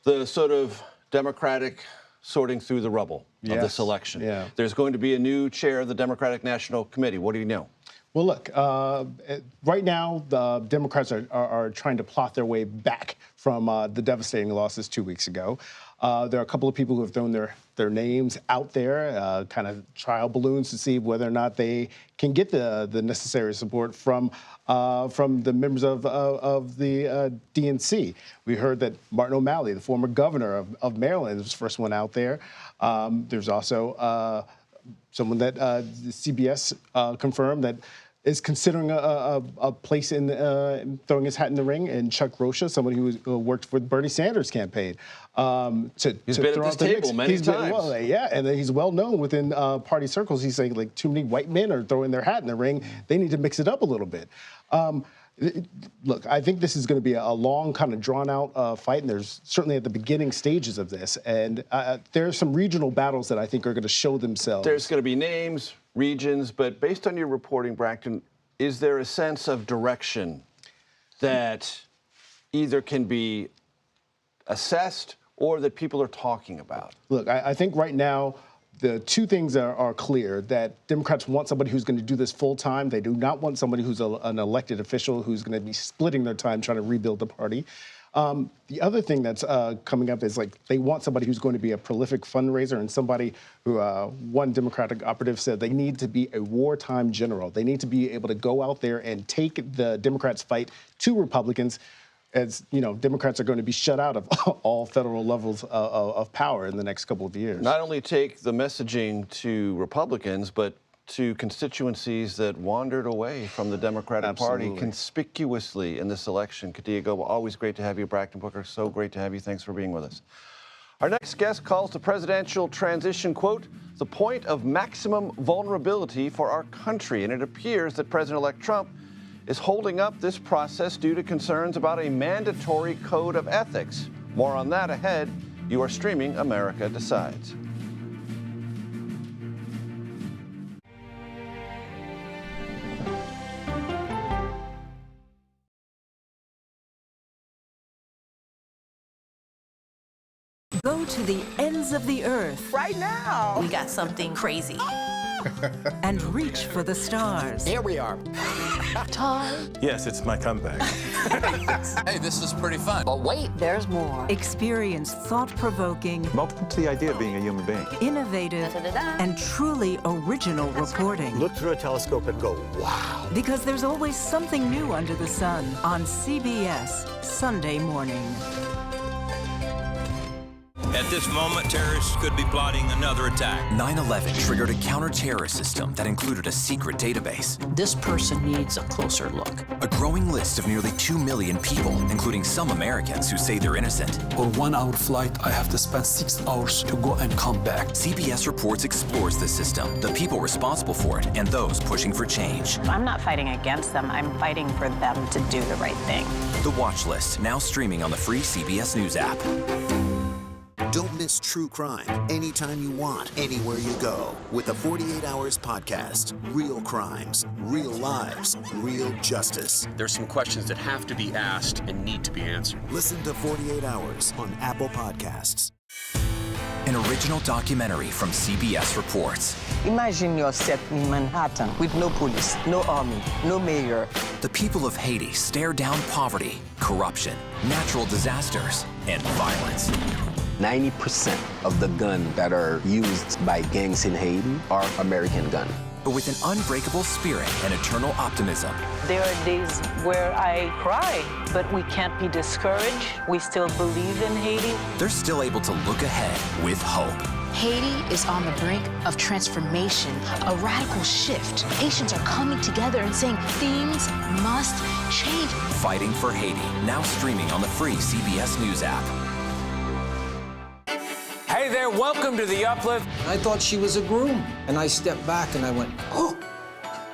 the sort of Democratic sorting through the rubble of this election. Yeah. There's going to be a new chair of the Democratic National Committee. What do you know? Well, look, right now, the Democrats are trying to plot their way back from the devastating losses 2 weeks ago. There are a couple of people who have thrown their names out there, kind of trial balloons to see whether or not they can get the necessary support from the members of the DNC. We heard that Martin O'Malley, the former governor of Maryland, was the first one out there. There's also someone that CBS confirmed that is considering a place in throwing his hat in the ring, and Chuck Rocha, someone who worked for the Bernie Sanders campaign. He's been at this table many times. And he's well known within party circles. He's saying, like, too many white men are throwing their hat in the ring. They need to mix it up a little bit. Look, I think this is going to be a long, kind of drawn-out fight, and there's certainly at the beginning stages of this. And there are some regional battles that I think are going to show themselves. There's going to be names, regions, but based on your reporting, Bracken, is there a sense of direction that either can be assessed or that people are talking about? Look, I think right now, the two things are clear, that Democrats want somebody who's going to do this full time. They do not want somebody who's an elected official who's going to be splitting their time trying to rebuild the party. The other thing that's coming up is, like, they want somebody who's going to be a prolific fundraiser, and somebody who, one Democratic operative said, they need to be a wartime general. They need to be able to go out there and take the Democrats' fight to Republicans. As you know, Democrats are going to be shut out of all federal levels of power in the next couple of years. Not only take the messaging to Republicans, but to constituencies that wandered away from the Democratic Party conspicuously in this election. Kadia, always great to have you. Bracken Booker, so great to have you. Thanks for being with us. Our next guest calls the presidential transition, quote, the point of maximum vulnerability for our country. And it appears that President-elect Trump is holding up this process due to concerns about a mandatory code of ethics. More on that ahead. You are streaming America Decides. Go to the ends of the earth. Right now. We got something crazy. and reach for the stars. Here we are. Time. Yes, it's my comeback. Hey, this is pretty fun. But wait, there's more. Experience thought-provoking, Welcome to the idea of being a human being. innovative, and truly original reporting. Look through a telescope and go, wow. Because there's always something new under the sun on CBS Sunday morning. At this moment, terrorists could be plotting another attack. 9/11 triggered a counter-terrorist system that included a secret database. This person needs a closer look. A growing list of nearly 2 million people, including some Americans who say they're innocent. For 1 hour flight, I have to spend 6 hours to go and come back. CBS Reports explores the system, the people responsible for it, and those pushing for change. I'm not fighting against them. I'm fighting for them to do the right thing. The Watch List, now streaming on the free CBS News app. Don't miss true crime anytime you want, anywhere you go. With the 48 Hours podcast. Real crimes, real lives, real justice. There's some questions that have to be asked and need to be answered. Listen to 48 Hours on Apple Podcasts. An original documentary from CBS Reports. Imagine yourself in Manhattan with no police, no army, no mayor. The people of Haiti stare down poverty, corruption, natural disasters, and violence. 90% of the guns that are used by gangs in Haiti are American guns. But with an unbreakable spirit and eternal optimism. There are days where I cry, but we can't be discouraged. We still believe in Haiti. They're still able to look ahead with hope. Haiti is on the brink of transformation, a radical shift. Haitians are coming together and saying things must change. Fighting for Haiti, now streaming on the free CBS News app. Hey there, welcome to The Uplift. I thought she was a groom, and I stepped back and I went, oh,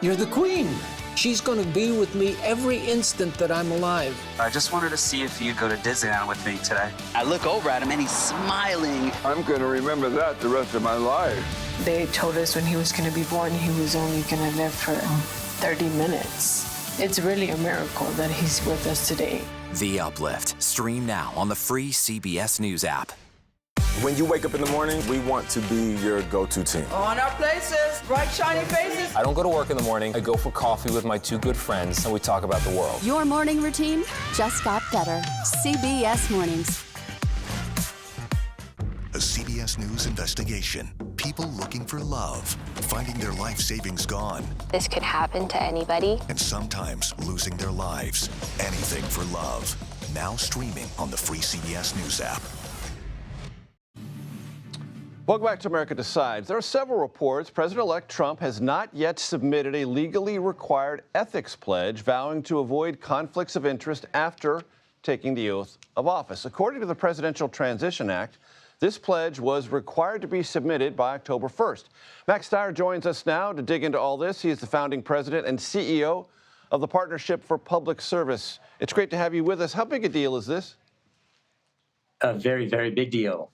you're the queen. She's going to be with me every instant that I'm alive. I just wanted to see if you'd go to Disneyland with me today. I look over at him and he's smiling. I'm going to remember that the rest of my life. They told us when he was going to be born, he was only going to live for 30 minutes. It's really a miracle that he's with us today. The Uplift, stream now on the free CBS News app. When you wake up in the morning, we want to be your go-to team. On our places, bright, shiny faces. I don't go to work in the morning. I go for coffee with my 2 good friends, and we talk about the world. Your morning routine just got better. CBS Mornings. A CBS News investigation. People looking for love, finding their life savings gone. This could happen to anybody. And sometimes losing their lives. Anything for love. Now streaming on the free CBS News app. Welcome back to America Decides. There are several reports President-elect Trump has not yet submitted a legally required ethics pledge vowing to avoid conflicts of interest after taking the oath of office. According to the Presidential Transition Act, this pledge was required to be submitted by October 1st. Max Steyer joins us now to dig into all this. He is the founding president and CEO of the Partnership for Public Service. It's great to have you with us. How big a deal is this? A very, very big deal.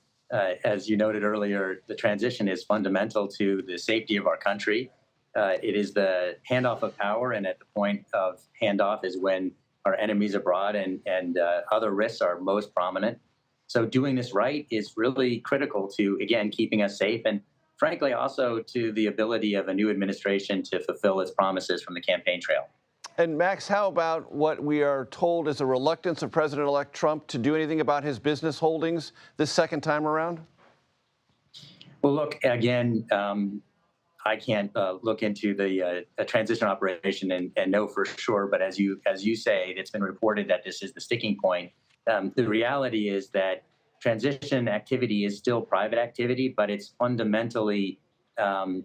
As you noted earlier, the transition is fundamental to the safety of our country. It is the handoff of power, and at the point of handoff is when our enemies abroad and other risks are most prominent. So doing this right is really critical to, again, keeping us safe, and frankly, also to the ability of a new administration to fulfill its promises from the campaign trail. And Max, how about what we are told is a reluctance of President-elect Trump to do anything about his business holdings this second time around? Well, look, again, I can't look into the transition operation and know for sure. But as you say, it's been reported that this is the sticking point. The reality is that transition activity is still private activity, but it's fundamentally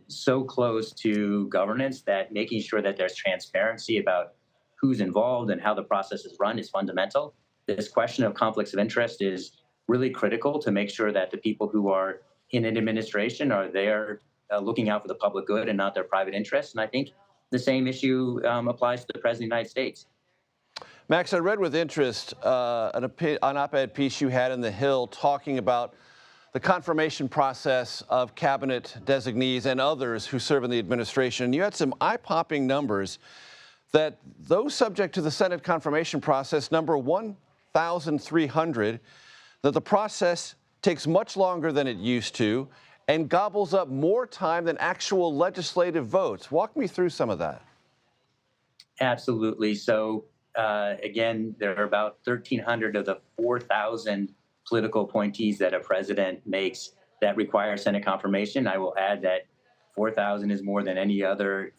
so close to governance that making sure that there's transparency about who's involved and how the process is run is fundamental. This question of conflicts of interest is really critical to make sure that the people who are in an administration are there looking out for the public good and not their private interests. And I think the same issue applies to the President of the United States. Max, I read with interest an op-ed piece you had in The Hill talking about the confirmation process of cabinet designees and others who serve in the administration. You had some eye-popping numbers that those subject to the Senate confirmation process number 1,300, that the process takes much longer than it used to, and gobbles up more time than actual legislative votes. Walk me through some of that. Absolutely. So, again, there are about 1,300 of the 4,000 political appointees that a president makes that require Senate confirmation. I will add that 4,000 is more than any other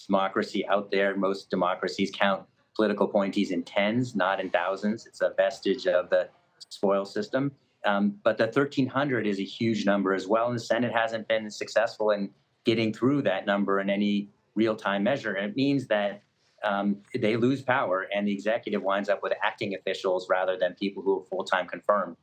democracy out there. Most democracies count political appointees in tens, not in thousands. It's a vestige of the spoil system. But the 1,300 is a huge number as well, and the Senate hasn't been successful in getting through that number in any real-time measure. And it means that they lose power, and the executive winds up with acting officials rather than people who are full-time confirmed.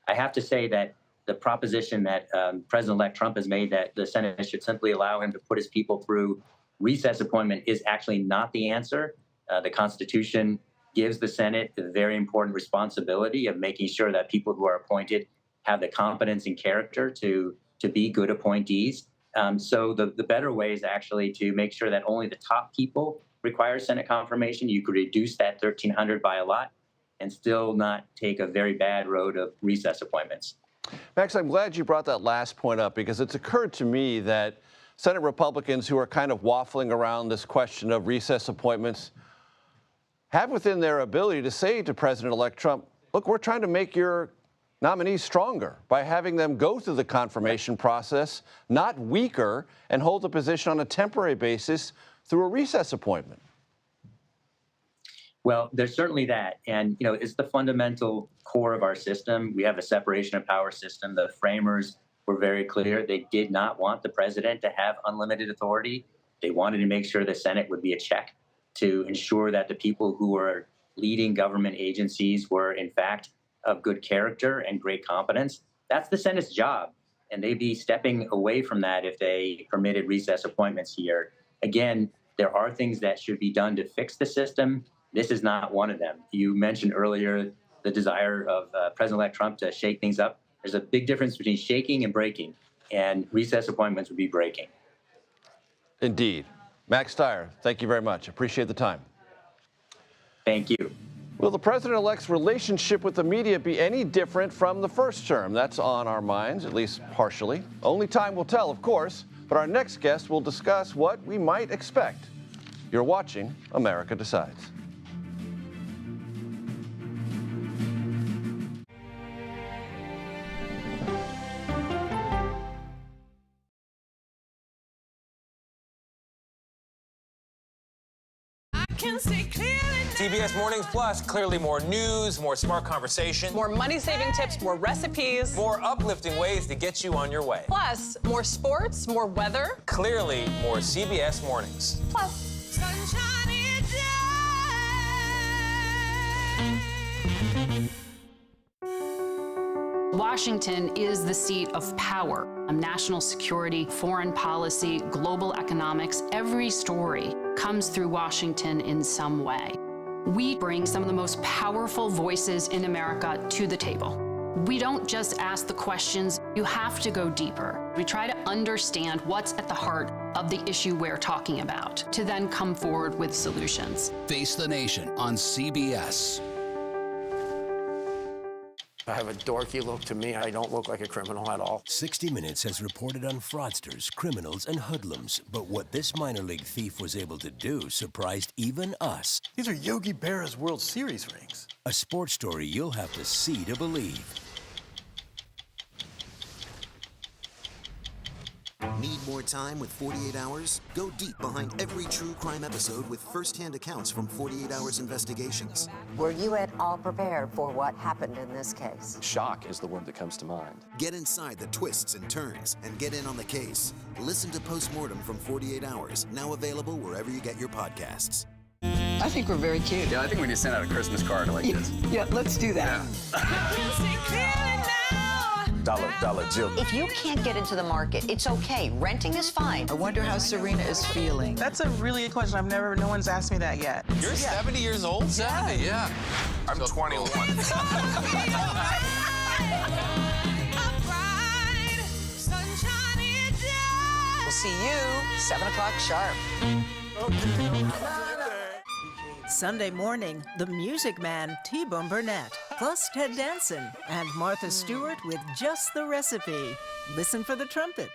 I have to say that the proposition that President-elect Trump has made that the Senate should simply allow him to put his people through recess appointment is actually not the answer. The Constitution gives the Senate the very important responsibility of making sure that people who are appointed have the competence and character to be good appointees. So the better way is actually to make sure that only the top people require Senate confirmation. You could reduce that 1,300 by a lot and still not take a very bad road of recess appointments. Max, I'm glad you brought that last point up, because it's occurred to me that Senate Republicans who are kind of waffling around this question of recess appointments have within their ability to say to President-elect Trump, look, we're trying to make your nominees stronger by having them go through the confirmation process, not weaker, and hold the position on a temporary basis through a recess appointment. Well, there's certainly that. And, it's the fundamental core of our system. We have a separation of power system. The framers were very clear. They did not want the president to have unlimited authority. They wanted to make sure the Senate would be a check to ensure that the people who are leading government agencies were, in fact, of good character and great competence. That's the Senate's job. And they'd be stepping away from that if they permitted recess appointments here. Again, there are things that should be done to fix the system. This is not one of them. You mentioned earlier the desire of President-elect Trump to shake things up. There's a big difference between shaking and breaking, and recess appointments would be breaking. Indeed. Max Stier, thank you very much. Appreciate the time. Thank you. Will the president-elect's relationship with the media be any different from the first term? That's on our minds, at least partially. Only time will tell, of course, but our next guest will discuss what we might expect. You're watching America Decides. CBS Mornings Plus, clearly more news, more smart conversation. More money-saving tips, more recipes. More uplifting ways to get you on your way. Plus, more sports, more weather. Clearly, more CBS Mornings. Plus, sunshiny day. Washington is the seat of power. National security, foreign policy, global economics, every story comes through Washington in some way. We bring some of the most powerful voices in America to the table. We don't just ask the questions, you have to go deeper. We try to understand what's at the heart of the issue we're talking about, to then come forward with solutions. Face the Nation on CBS. I have a dorky look to me. I don't look like a criminal at all. 60 Minutes has reported on fraudsters, criminals, and hoodlums. But what this minor league thief was able to do surprised even us. These are Yogi Berra's World Series rings. A sports story you'll have to see to believe. Need more time with 48 Hours? Go deep behind every true crime episode with first-hand accounts from 48 Hours Investigations. Were you at all prepared for what happened in this case? Shock is the word that comes to mind. Get inside the twists and turns and get in on the case. Listen to Postmortem from 48 Hours, now available wherever you get your podcasts. I think we're very cute. Yeah, I think we need to send out a Christmas card like this. Yeah, let's do that. Dollar Jill. If you can't get into the market, it's okay. Renting is fine. I wonder how Serena is feeling. That's a really good question. No one's asked me that yet. You're 70 years old? 70, yeah. I'm 21. We'll see you 7 o'clock sharp. Sunday morning, the Music Man, T-Bone Burnett. Plus Ted Danson and Martha Stewart with just the recipe. Listen for the trumpet.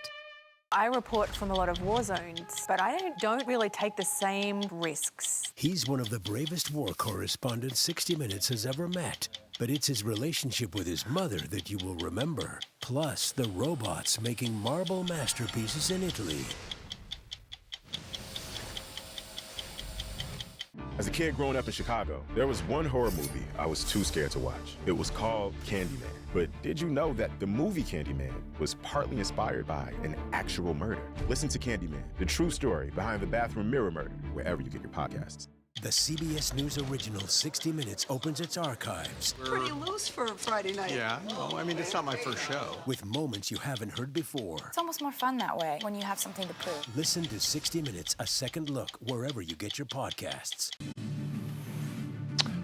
I report from a lot of war zones, but I don't really take the same risks. He's one of the bravest war correspondents 60 Minutes has ever met. But it's his relationship with his mother that you will remember. Plus, the robots making marble masterpieces in Italy. As a kid growing up in Chicago, there was one horror movie I was too scared to watch. It was called Candyman. But did you know that the movie Candyman was partly inspired by an actual murder? Listen to Candyman, the true story behind the bathroom mirror murder, wherever you get your podcasts. The CBS News original 60 Minutes opens its archives. Pretty loose for a Friday night. Yeah, well, I mean, it's not my first show. With moments you haven't heard before. It's almost more fun that way when you have something to prove. Listen to 60 Minutes, a second look, wherever you get your podcasts.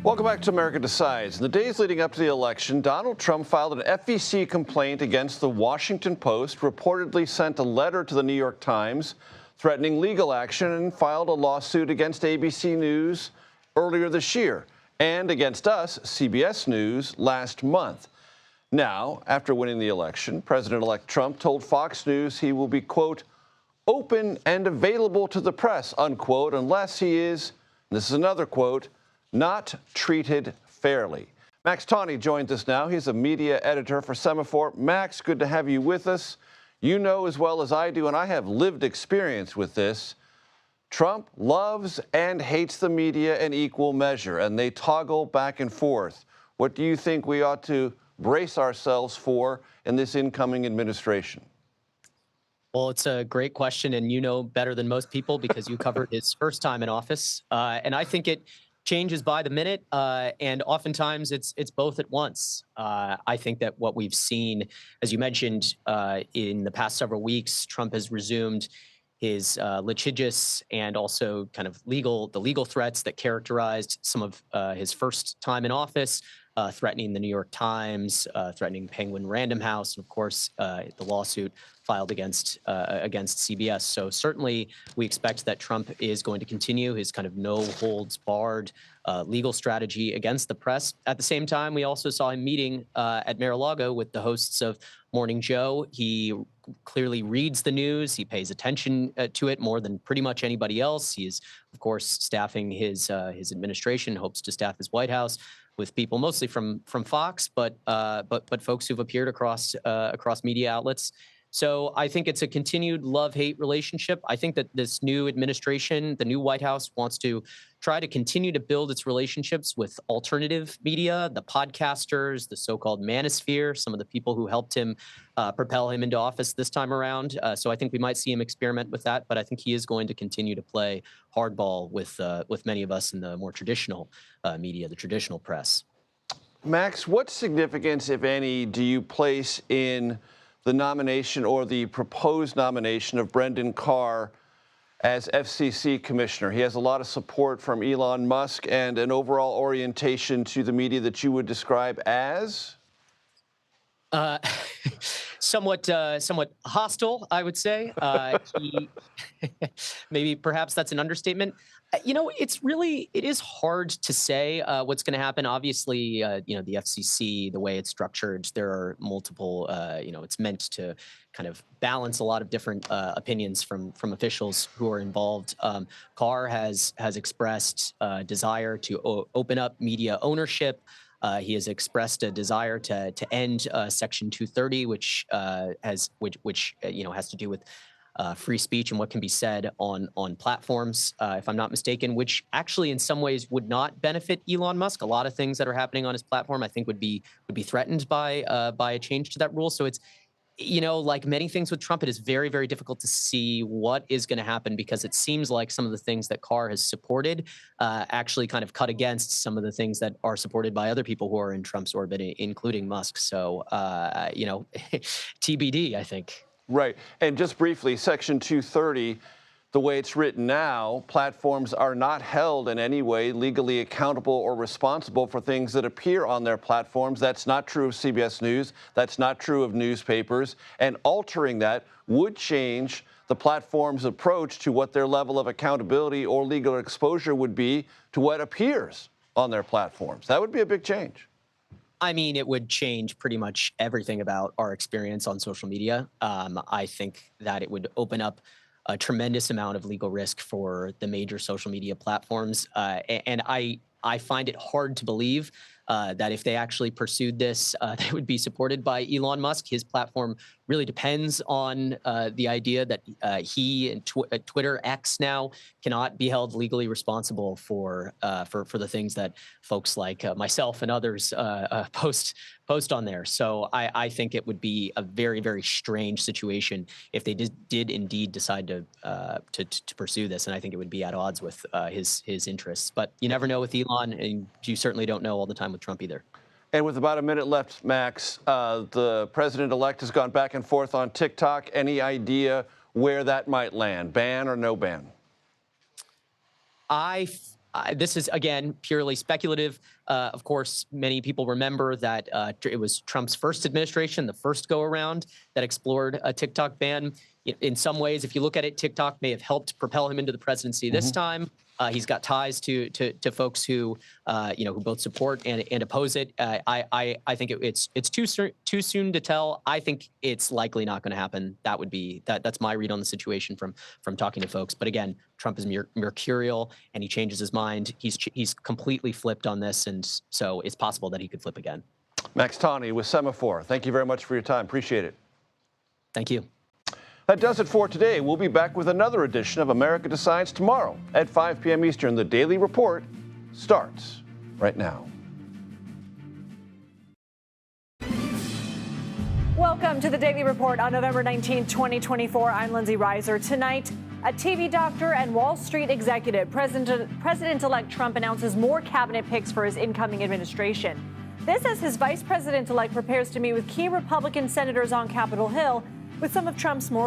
Welcome back to America Decides. In the days leading up to the election, Donald Trump filed an FEC complaint against the Washington Post, reportedly sent a letter to the New York Times threatening legal action, and filed a lawsuit against ABC News earlier this year and against us, CBS News, last month. Now, after winning the election, President-elect Trump told Fox News he will be, quote, open and available to the press, unquote, unless he is, and this is another quote, not treated fairly. Max Tawney joins us now. He's a media editor for Semaphore. Max, good to have you with us. You know as well as I do, and I have lived experience with this, Trump loves and hates the media in equal measure, and they toggle back and forth. What do you think we ought to brace ourselves for in this incoming administration? Well, it's a great question, and you know better than most people because you covered his first time in office. And I think it changes by the minute, and oftentimes it's both at once. I think that what we've seen, as you mentioned, in the past several weeks, Trump has resumed his litigious and also kind of the legal threats that characterized some of his first time in office, threatening the New York Times, threatening Penguin Random House, and of course, the lawsuit filed against CBS. So certainly we expect that Trump is going to continue his kind of no holds barred legal strategy against the press. At the same time, we also saw him meeting at Mar-a-Lago with the hosts of Morning Joe. He clearly reads the news. He pays attention to it more than pretty much anybody else. He is, of course, staffing his administration, hopes to staff his White House with people mostly from Fox, but folks who've appeared across media outlets. So I think it's a continued love-hate relationship. I think that this new administration, the new White House, wants to try to continue to build its relationships with alternative media, the podcasters, the so-called manosphere, some of the people who helped him propel him into office this time around. So I think we might see him experiment with that, but I think he is going to continue to play hardball with many of us in the more traditional media, the traditional press. Max, what significance, if any, do you place in the nomination or the proposed nomination of Brendan Carr as FCC commissioner? He has a lot of support from Elon Musk and an overall orientation to the media that you would describe as? Somewhat hostile, I would say. Maybe perhaps that's an understatement. You know, it is hard to say what's going to happen. Obviously, the FCC, the way it's structured, there are multiple, it's meant to kind of balance a lot of different opinions from officials who are involved. Carr has expressed a desire to open up media ownership. He has expressed a desire to end Section 230, which has to do with free speech and what can be said on platforms, if I'm not mistaken, which actually in some ways would not benefit Elon Musk. A lot of things that are happening on his platform, I think, would be threatened by a change to that rule. So it's, like many things with Trump, it is very, very difficult to see what is going to happen because it seems like some of the things that Carr has supported actually kind of cut against some of the things that are supported by other people who are in Trump's orbit, including Musk. So, TBD, I think. Right. And just briefly, Section 230, the way it's written now, platforms are not held in any way legally accountable or responsible for things that appear on their platforms. That's not true of CBS News. That's not true of newspapers. And altering that would change the platform's approach to what their level of accountability or legal exposure would be to what appears on their platforms. That would be a big change. I mean, it would change pretty much everything about our experience on social media. I think that it would open up a tremendous amount of legal risk for the major social media platforms. And I find it hard to believe that if they actually pursued this, they would be supported by Elon Musk. His platform really depends on the idea that he and Twitter X now cannot be held legally responsible for the things that folks like myself and others post on there. So I think it would be a very, very strange situation if they did indeed decide to pursue this, and I think it would be at odds with his interests. But you never know with Elon, and you certainly don't know all the time with Trump either. And with about a minute left, Max, the president-elect has gone back and forth on TikTok. Any idea where that might land? Ban or no ban? This is, again, purely speculative. Of course, many people remember that it was Trump's first administration, the first go-around, that explored a TikTok ban. In some ways, if you look at it, TikTok may have helped propel him into the presidency this time. He's got ties to folks who who both support and oppose it. I think it's too soon to tell. I think it's likely not going to happen. That's my read on the situation from talking to folks. But again, Trump is mercurial, and he changes his mind. He's completely flipped on this, and so it's possible that he could flip again. Max Tawney with Semaphore. Thank you very much for your time. Appreciate it. Thank you. That does it for today. We'll be back with another edition of America Decides tomorrow at 5 p.m. Eastern. The Daily Report starts right now. Welcome to the Daily Report on November 19, 2024. I'm Lindsay Reiser. Tonight, a TV doctor and Wall Street executive, President-elect Trump announces more cabinet picks for his incoming administration. This as his vice president-elect prepares to meet with key Republican senators on Capitol Hill with some of Trump's more